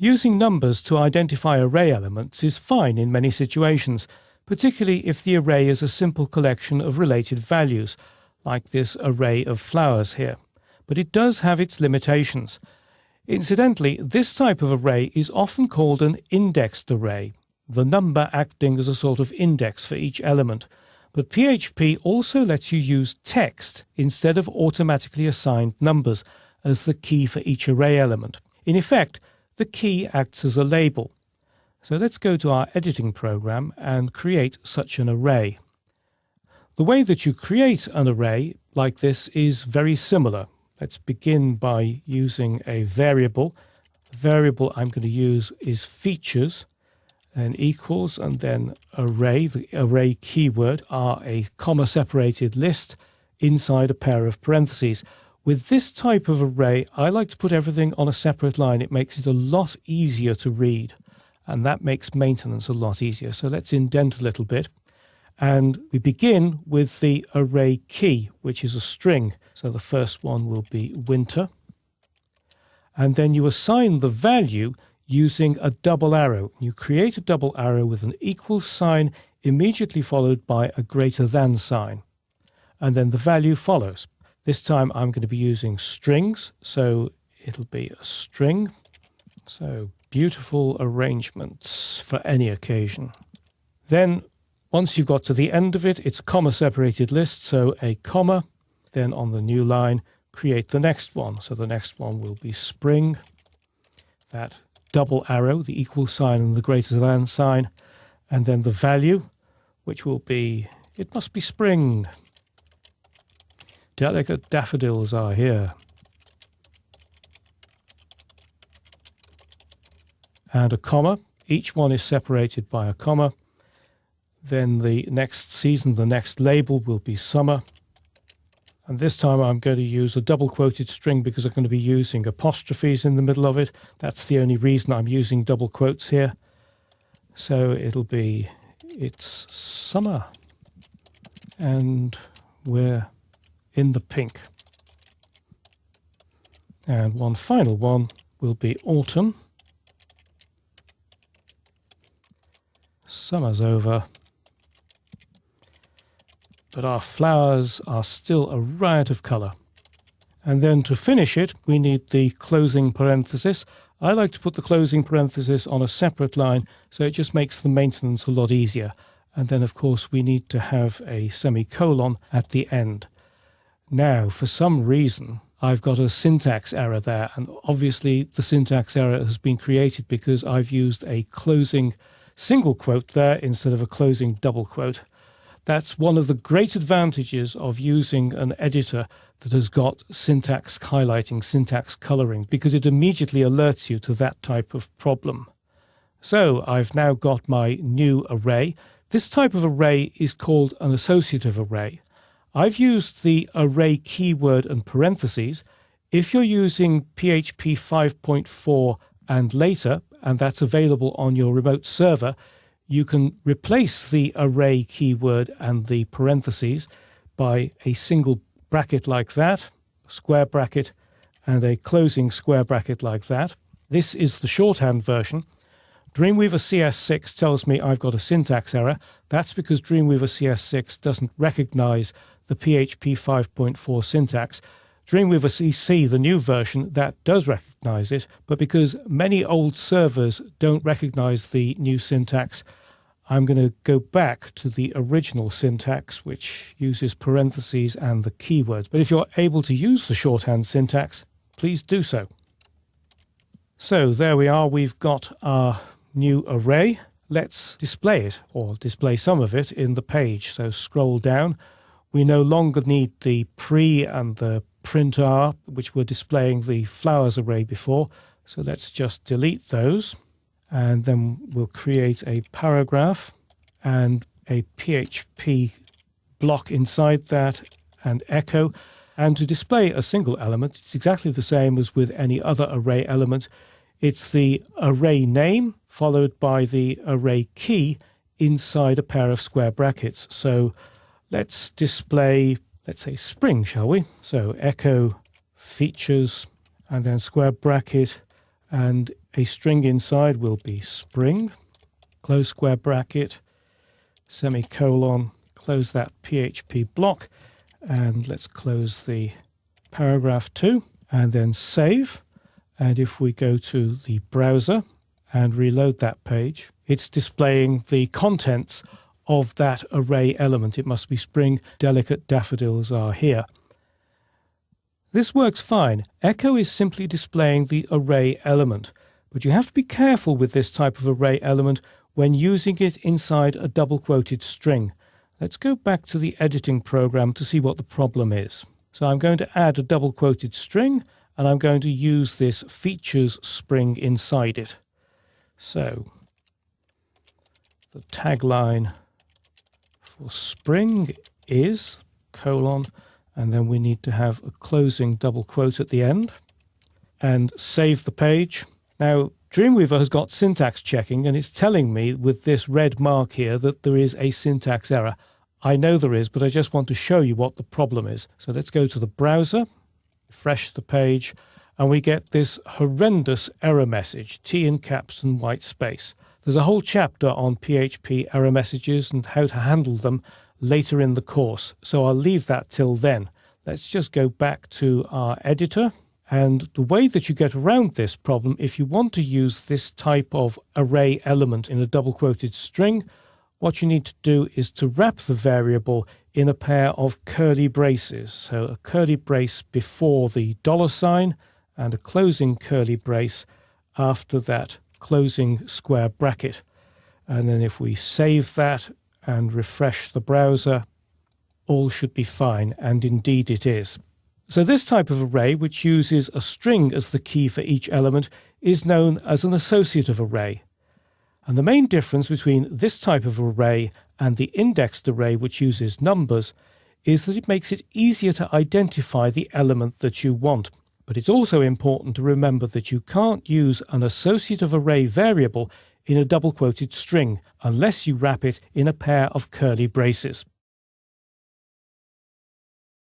Using numbers to identify array elements is fine in many situations, particularly if the array is a simple collection of related values, like this array of flowers here. But it does have its limitations. Incidentally, this type of array is often called an indexed array, the number acting as a sort of index for each element. But PHP also lets you use text instead of automatically assigned numbers as the key for each array element. In effect, the key acts as a label. So let's go to our editing program and create such an array. The way that you create an array like this is very similar. Let's begin by using a variable. The variable I'm going to use is features and equals and then array. The array keyword are a comma separated list inside a pair of parentheses. With this type of array, I like to put everything on a separate line. It makes it a lot easier to read, and that makes maintenance a lot easier. So let's indent a little bit. And we begin with the array key, which is a string. So the first one will be winter. And then you assign the value using a double arrow. You create a double arrow with an equal sign immediately followed by a greater than sign. And then the value follows. This time I'm going to be using strings, so it'll be a string. So beautiful arrangements for any occasion. Then once you've got to the end of it, it's a comma separated list, so a comma. Then on the new line, create the next one. So the next one will be spring. That double arrow, the equal sign and the greater than sign. And then the value, which will be, it must be spring. Delicate daffodils are here. And a comma. Each one is separated by a comma. Then the next season, the next label will be summer. And this time I'm going to use a double quoted string because I'm going to be using apostrophes in the middle of it. That's the only reason I'm using double quotes here. So it'll be, it's summer. And we're in the pink. And one final one will be autumn. Summer's over. But our flowers are still a riot of colour. And then to finish it, we need the closing parenthesis. I like to put the closing parenthesis on a separate line, so it just makes the maintenance a lot easier. And then, of course, we need to have a semicolon at the end. Now, for some reason, I've got a syntax error there, and obviously the syntax error has been created because I've used a closing single quote there instead of a closing double quote. That's one of the great advantages of using an editor that has got syntax highlighting, syntax coloring, because it immediately alerts you to that type of problem. So I've now got my new array. This type of array is called an associative array. I've used the array keyword and parentheses. If you're using PHP 5.4 and later, and that's available on your remote server, you can replace the array keyword and the parentheses by a single bracket like that, a square bracket, and a closing square bracket like that. This is the shorthand version. Dreamweaver CS6 tells me I've got a syntax error. That's because Dreamweaver CS6 doesn't recognize the PHP 5.4 syntax. Dreamweaver CC, the new version, that does recognize it, but because many old servers don't recognize the new syntax, I'm going to go back to the original syntax, which uses parentheses and the keywords. But if you're able to use the shorthand syntax, please do so. So there we are. We've got our new array. Let's display it, or display some of it, in the page. So scroll down. We no longer need the pre and the print r, which were displaying the flowers array before. So let's just delete those. And then we'll create a paragraph and a PHP block inside that and echo. And to display a single element, it's exactly the same as with any other array element. It's the array name followed by the array key inside a pair of square brackets. So let's display, let's say spring, shall we? So echo features and then square bracket. and a string inside will be spring, close square bracket, semicolon, close that PHP block, and let's close the paragraph too, and then save. And if we go to the browser and reload that page, it's displaying the contents of that array element. It must be spring, delicate daffodils are here. This works fine. Echo is simply displaying the array element, but you have to be careful with this type of array element when using it inside a double-quoted string. Let's go back to the editing program to see what the problem is. So I'm going to add a double-quoted string, and I'm going to use this features spring inside it. So the tagline for spring is colon, and then we need to have a closing double quote at the end, and save the page. Now, Dreamweaver has got syntax checking, and it's telling me with this red mark here that there is a syntax error. I know there is, but I just want to show you what the problem is. So let's go to the browser, refresh the page, and we get this horrendous error message, T in caps and white space. There's a whole chapter on PHP error messages and how to handle them later in the course, so I'll leave that till then. Let's just go back to our editor. And the way that you get around this problem, if you want to use this type of array element in a double-quoted string, what you need to do is to wrap the variable in a pair of curly braces. So a curly brace before the $sign and a closing curly brace after that closing square bracket. And then if we save that and refresh the browser, all should be fine, and indeed it is. So this type of array, which uses a string as the key for each element, is known as an associative array. And the main difference between this type of array and the indexed array, which uses numbers, is that it makes it easier to identify the element that you want. But it's also important to remember that you can't use an associative array variable in a double-quoted string unless you wrap it in a pair of curly braces.